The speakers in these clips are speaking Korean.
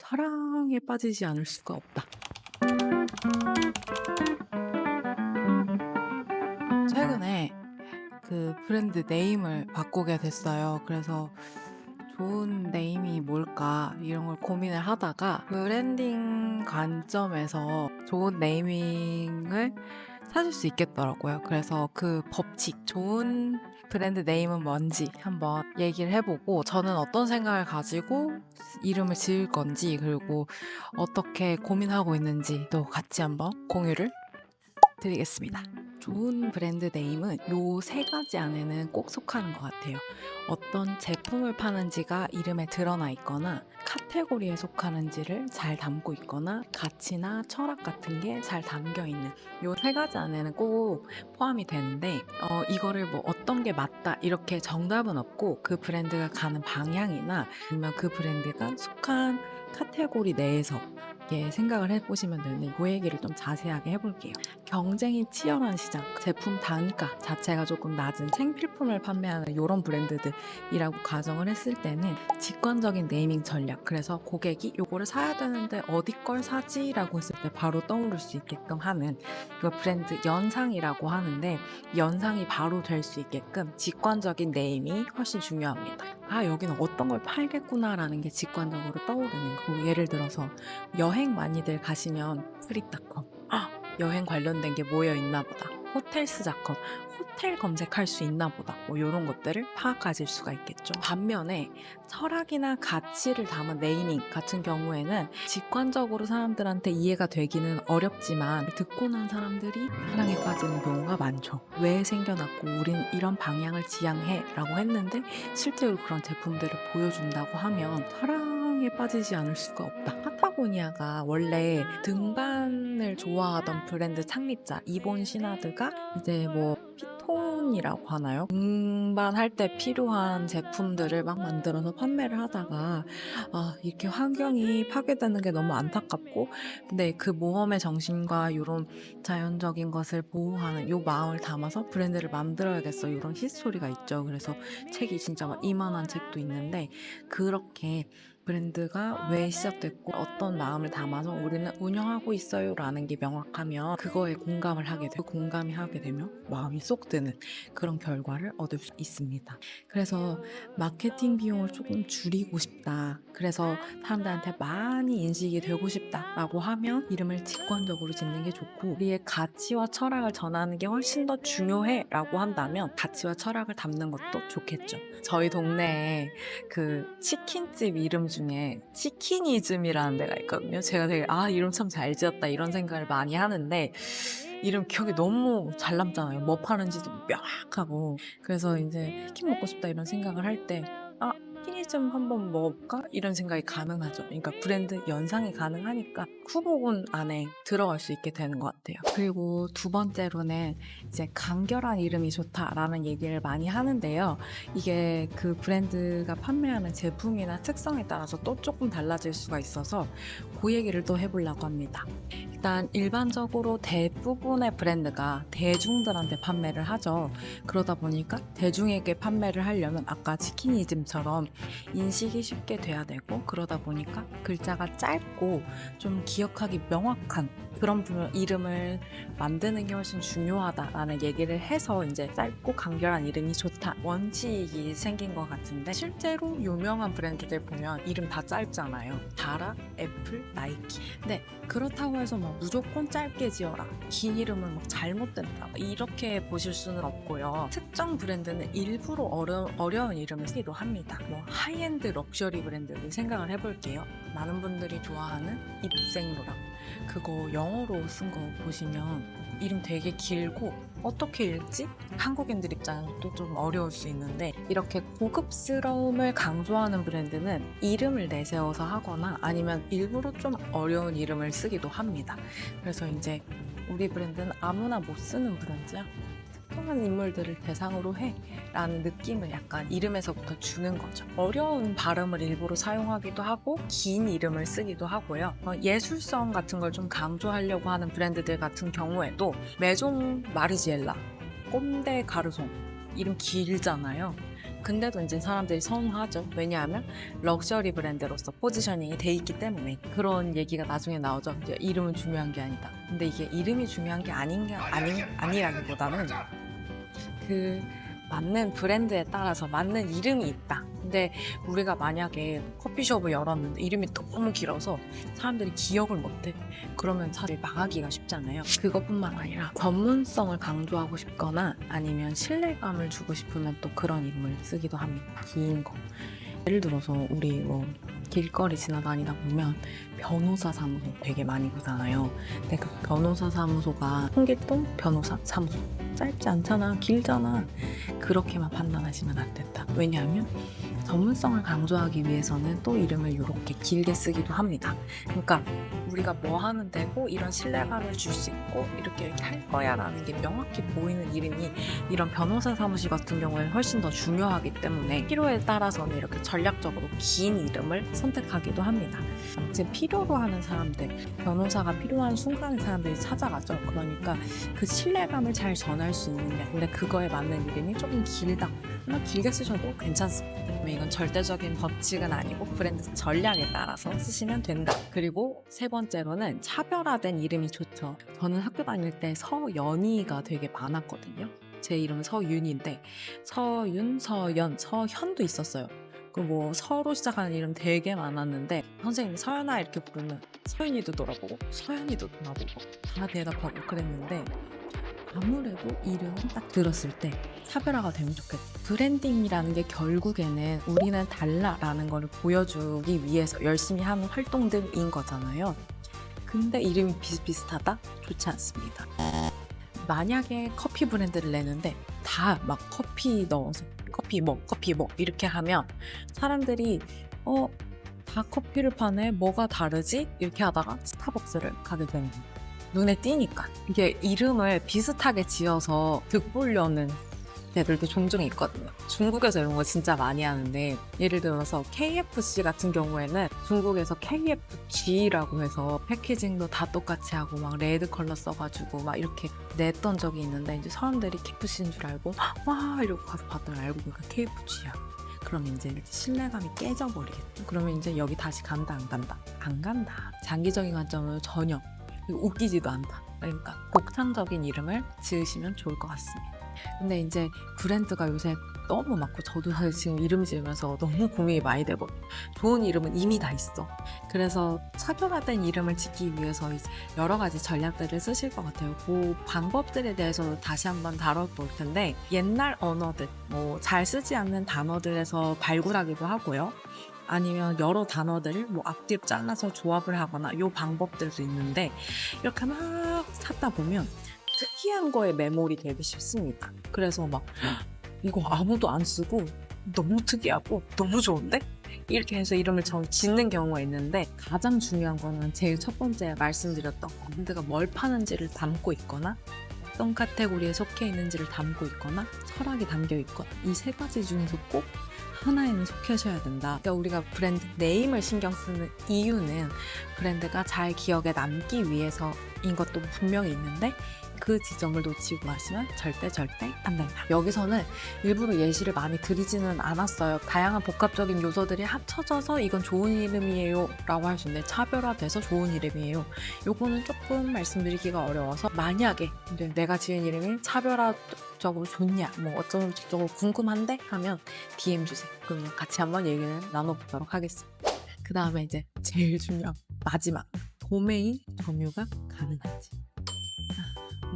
사랑에 빠지지 않을 수가 없다. 최근에 그 브랜드 네임을 바꾸게 됐어요. 그래서 좋은 네임이 뭘까 이런 걸 고민을 하다가 브랜딩 관점에서 좋은 네이밍을 찾을 수 있겠더라고요. 그래서 그 법칙, 좋은 브랜드 네임은 뭔지 한번 얘기를 해보고 저는 어떤 생각을 가지고 이름을 지을 건지 그리고 어떻게 고민하고 있는지도 같이 한번 공유를 드리겠습니다. 좋은 브랜드 네임은 요 세 가지 안에는 꼭 속하는 것 같아요. 어떤 제품을 파는지가 이름에 드러나 있거나 카테고리에 속하는지를 잘 담고 있거나 가치나 철학 같은 게 잘 담겨 있는 요 세 가지 안에는 꼭 포함이 되는데 이거를 뭐 어떤 게 맞다 이렇게 정답은 없고 그 브랜드가 가는 방향이나 아니면 그 브랜드가 속한 카테고리 내에서 생각을 해보시면 되는데 그 얘기를 좀 자세하게 해볼게요. 경쟁이 치열한 시장, 제품 단가 자체가 조금 낮은 생필품을 판매하는 이런 브랜드들이라고 가정을 했을 때는 직관적인 네이밍 전략, 그래서 고객이 요거를 사야 되는데 어디 걸 사지? 라고 했을 때 바로 떠오를 수 있게끔 하는 그 브랜드 연상이라고 하는데 연상이 바로 될 수 있게끔 직관적인 네임이 훨씬 중요합니다. 아, 여기는 어떤 걸 팔겠구나라는 게 직관적으로 떠오르는 거. 예를 들어서 여행 많이들 가시면 트립닷컴 여행 관련된 게 모여 있나 보다. 호텔스닷컴 호텔 검색할 수 있나 보다. 뭐 이런 것들을 파악하실 수가 있겠죠. 반면에 철학이나 가치를 담은 네이밍 같은 경우에는 직관적으로 사람들한테 이해가 되기는 어렵지만 듣고 난 사람들이 사랑에 빠지는 경우가 많죠. 왜 생겨났고 우린 이런 방향을 지향해 라고 했는데 실제로 그런 제품들을 보여준다고 하면 사랑에 빠지지 않을 수가 없다. 파타고니아가 원래 등반을 좋아하던 브랜드 창립자 이본 시나드가 이제 뭐 피톤이라고 하나요? 등반할 때 필요한 제품들을 막 만들어서 판매를 하다가 이렇게 환경이 파괴되는 게 너무 안타깝고 근데 그 모험의 정신과 이런 자연적인 것을 보호하는 요 마음을 담아서 브랜드를 만들어야겠어 이런 히스토리가 있죠. 그래서 책이 진짜 막 이만한 책도 있는데 그렇게 브랜드가 왜 시작됐고 어떤 마음을 담아서 우리는 운영하고 있어요 라는 게 명확하면 그거에 공감을 하게 되고 공감이 하게 되면 마음이 쏙 드는 그런 결과를 얻을 수 있습니다. 그래서 마케팅 비용을 조금 줄이고 싶다. 그래서 사람들한테 많이 인식이 되고 싶다라고 하면 이름을 직관적으로 짓는 게 좋고 우리의 가치와 철학을 전하는 게 훨씬 더 중요해 라고 한다면 가치와 철학을 담는 것도 좋겠죠. 저희 동네에 그 치킨집 이름 중에 치킨이즘이라는 데가 있거든요. 제가 되게 이름 참 잘 지었다 이런 생각을 많이 하는데 이름 기억이 너무 잘 남잖아요. 뭐 파는지도 명확하고 그래서 이제 치킨 먹고 싶다 이런 생각을 할 때 치킨이즘 한번 먹어볼까? 이런 생각이 가능하죠. 그러니까 브랜드 연상이 가능하니까 후보군 안에 들어갈 수 있게 되는 것 같아요. 그리고 두 번째로는 이제 간결한 이름이 좋다라는 얘기를 많이 하는데요. 이게 그 브랜드가 판매하는 제품이나 특성에 따라서 또 조금 달라질 수가 있어서 그 얘기를 또 해보려고 합니다. 일단 일반적으로 대부분의 브랜드가 대중들한테 판매를 하죠. 그러다 보니까 대중에게 판매를 하려면 아까 치킨이즘처럼 인식이 쉽게 돼야 되고 그러다 보니까 글자가 짧고 좀 기억하기 명확한 그런 이름을 만드는 게 훨씬 중요하다라는 얘기를 해서 이제 짧고 간결한 이름이 좋다 원칙이 생긴 것 같은데 실제로 유명한 브랜드들 보면 이름 다 짧잖아요. 다라, 애플, 나이키. 근데 그렇다고 해서 막 무조건 짧게 지어라 긴 이름은 막 잘못된다 이렇게 보실 수는 없고요. 특정 브랜드는 일부러 어려운 이름을 쓰기도 합니다. 뭐 하이엔드 럭셔리 브랜드를 생각을 해볼게요. 많은 분들이 좋아하는 입생로랑 그거 영어로 쓴 거 보시면 이름 되게 길고 어떻게 읽지? 한국인들 입장에서 또 좀 어려울 수 있는데 이렇게 고급스러움을 강조하는 브랜드는 이름을 내세워서 하거나 아니면 일부러 좀 어려운 이름을 쓰기도 합니다. 그래서 이제 우리 브랜드는 아무나 못 쓰는 브랜드야. 특정한 인물들을 대상으로 해 라는 느낌을 약간 이름에서부터 주는 거죠. 어려운 발음을 일부러 사용하기도 하고 긴 이름을 쓰기도 하고요. 예술성 같은 걸 좀 강조하려고 하는 브랜드들 같은 경우에도 메종 마르지엘라, 꼼데 가르송 이름 길잖아요. 근데도 이제 사람들이 선호하죠. 왜냐하면 럭셔리 브랜드로서 포지셔닝이 돼 있기 때문에. 그런 얘기가 나중에 나오죠. 이제 이름은 중요한 게 아니다. 근데 이게 이름이 중요한 게 아니라기보다는 그 맞는 브랜드에 따라서 맞는 이름이 있다. 근데 우리가 만약에 커피숍을 열었는데 이름이 너무 길어서 사람들이 기억을 못해. 그러면 사실 망하기가 쉽잖아요. 그것뿐만 아니라 전문성을 강조하고 싶거나 아니면 신뢰감을 주고 싶으면 또 그런 이름을 쓰기도 합니다. 긴 거. 예를 들어서 우리 뭐 길거리 지나다니다 보면 변호사 사무소 되게 많이 보잖아요. 근데 그 변호사 사무소가 홍길동 변호사 사무소. 짧지 않잖아, 길잖아. 그렇게만 판단하시면 안 된다. 왜냐하면 전문성을 강조하기 위해서는 또 이름을 이렇게 길게 쓰기도 합니다. 그러니까 우리가 뭐 하면 되고 이런 신뢰감을 줄 수 있고 이렇게 할 거야 라는 게 명확히 보이는 이름이 이런 변호사 사무실 같은 경우에는 훨씬 더 중요하기 때문에 필요에 따라서는 이렇게 전략적으로 긴 이름을 선택하기도 합니다. 아무튼 필요로 하는 사람들, 변호사가 필요한 순간에 사람들이 찾아가죠. 그러니까 그 신뢰감을 잘 전할 수 있는데 근데 그거에 맞는 이름이 조금 길다. 길게 쓰셔도 괜찮습니다. 이건 절대적인 법칙은 아니고 브랜드 전략에 따라서 쓰시면 된다. 그리고 세 번째로는 차별화된 이름이 좋죠. 저는 학교 다닐 때 서연이가 되게 많았거든요. 제 이름은 서윤인데 서윤, 서연, 서현도 있었어요. 그리고 뭐 서로 시작하는 이름 되게 많았는데 선생님이 서연아 이렇게 부르면 서윤이도 돌아보고 서연이도 돌아보고 다 대답하고 그랬는데 아무래도 이름은 딱 들었을 때 차별화가 되면 좋겠죠. 브랜딩이라는 게 결국에는 우리는 달라라는 걸 보여주기 위해서 열심히 하는 활동들인 거잖아요. 근데 이름이 비슷비슷하다? 좋지 않습니다. 만약에 커피 브랜드를 내는데 다 막 커피 넣어서 커피 뭐 이렇게 하면 사람들이 다 커피를 파네? 뭐가 다르지? 이렇게 하다가 스타벅스를 가게 되는 거예요. 눈에 띄니까. 이게 이름을 비슷하게 지어서 득보려는 애들도 종종 있거든요. 중국에서 이런 거 진짜 많이 하는데 예를 들어서 KFC 같은 경우에는 중국에서 KFG라고 해서 패키징도 다 똑같이 하고 막 레드 컬러 써가지고 막 이렇게 냈던 적이 있는데 이제 사람들이 KFC인 줄 알고 와 이러고 가서 봤더니 알고 보니까 KFG야. 그럼 이제 신뢰감이 깨져버리겠죠. 그러면 이제 여기 다시 간다 안 간다? 안 간다. 장기적인 관점으로 전혀 웃기지도 않다. 그러니까 곡창적인 이름을 지으시면 좋을 것 같습니다. 근데 이제 브랜드가 요새 너무 많고 저도 사실 지금 이름 지으면서 너무 고민이 많이 되고 좋은 이름은 이미 다 있어. 그래서 차별화된 이름을 짓기 위해서 여러 가지 전략들을 쓰실 것 같아요. 그 방법들에 대해서도 다시 한번 다뤄볼 텐데 옛날 언어들, 뭐 잘 쓰지 않는 단어들에서 발굴하기도 하고요. 아니면 여러 단어들을 뭐 앞뒤로 잘라서 조합을 하거나 이 방법들도 있는데 이렇게 막 찾다 보면 특이한 거에 매몰이 되기 쉽습니다. 그래서 막 이거 아무도 안 쓰고 너무 특이하고 너무 좋은데? 이렇게 해서 이름을 짓는 경우가 있는데 가장 중요한 거는 제일 첫 번째 말씀드렸던 브랜드가 뭘 파는지를 담고 있거나 어떤 카테고리에 속해 있는지를 담고 있거나 철학이 담겨 있거나 이 세 가지 중에서 꼭 하나에는 속하셔야 된다. 그러니까 우리가 브랜드 네임을 신경 쓰는 이유는 브랜드가 잘 기억에 남기 위해서인 것도 분명히 있는데 그 지점을 놓치고 가시면 절대 안 된다. 여기서는 일부러 예시를 많이 드리지는 않았어요. 다양한 복합적인 요소들이 합쳐져서 이건 좋은 이름이에요 라고 할 수 있는데 차별화돼서 좋은 이름이에요. 요거는 조금 말씀드리기가 어려워서 만약에 이제 내가 지은 이름이 차별화적으로 좋냐 뭐 어쩌고 궁금한데 하면 DM 주세요. 그러면 같이 한번 얘기를 나눠보도록 하겠습니다. 그 다음에 이제 제일 중요한 마지막 도메인 점유가 가능한지.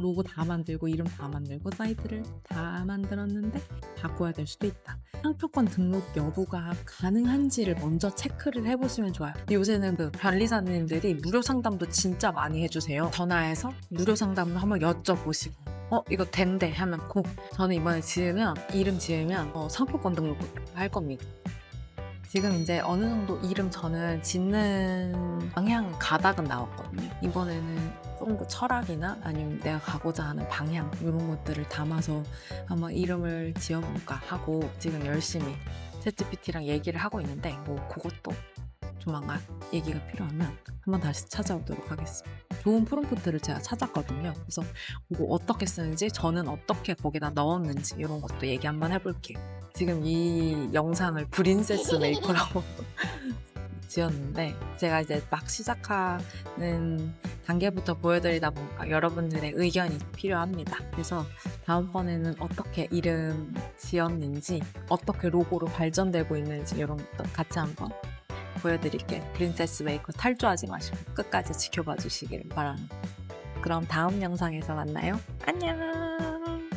로고 다 만들고 이름 다 만들고 사이트를 다 만들었는데 바꿔야 될 수도 있다. 상표권 등록 여부가 가능한지를 먼저 체크를 해보시면 좋아요. 요새는 그 변리사님들이 무료 상담도 진짜 많이 해주세요. 전화해서 무료 상담을 한번 여쭤보시고 이거 된대 하면 저는 이번에 이름 지으면 상표권 등록을 할 겁니다. 지금 이제 어느 정도 이름 저는 짓는 방향 가닥은 나왔거든요. 이번에는 좀 더 철학이나 아니면 내가 가고자 하는 방향 이런 것들을 담아서 한번 이름을 지어볼까 하고 지금 열심히 챗GPT랑 얘기를 하고 있는데 뭐 그것도 조만간 얘기가 필요하면 한번 다시 찾아오도록 하겠습니다. 좋은 프롬프트를 제가 찾았거든요. 그래서 이거 어떻게 쓰는지 저는 어떻게 거기다 넣었는지 이런 것도 얘기 한번 해볼게요. 지금 이 영상을 프린세스 메이커라고 지었는데 제가 이제 막 시작하는 단계부터 보여드리다 보니까 여러분들의 의견이 필요합니다. 그래서 다음번에는 어떻게 이름 지었는지, 어떻게 로고로 발전되고 있는지 이런 것도 같이 한번 보여드릴게요. 프린세스 메이커 탈주하지 마시고 끝까지 지켜봐 주시기를 바랍니다. 그럼 다음 영상에서 만나요. 안녕!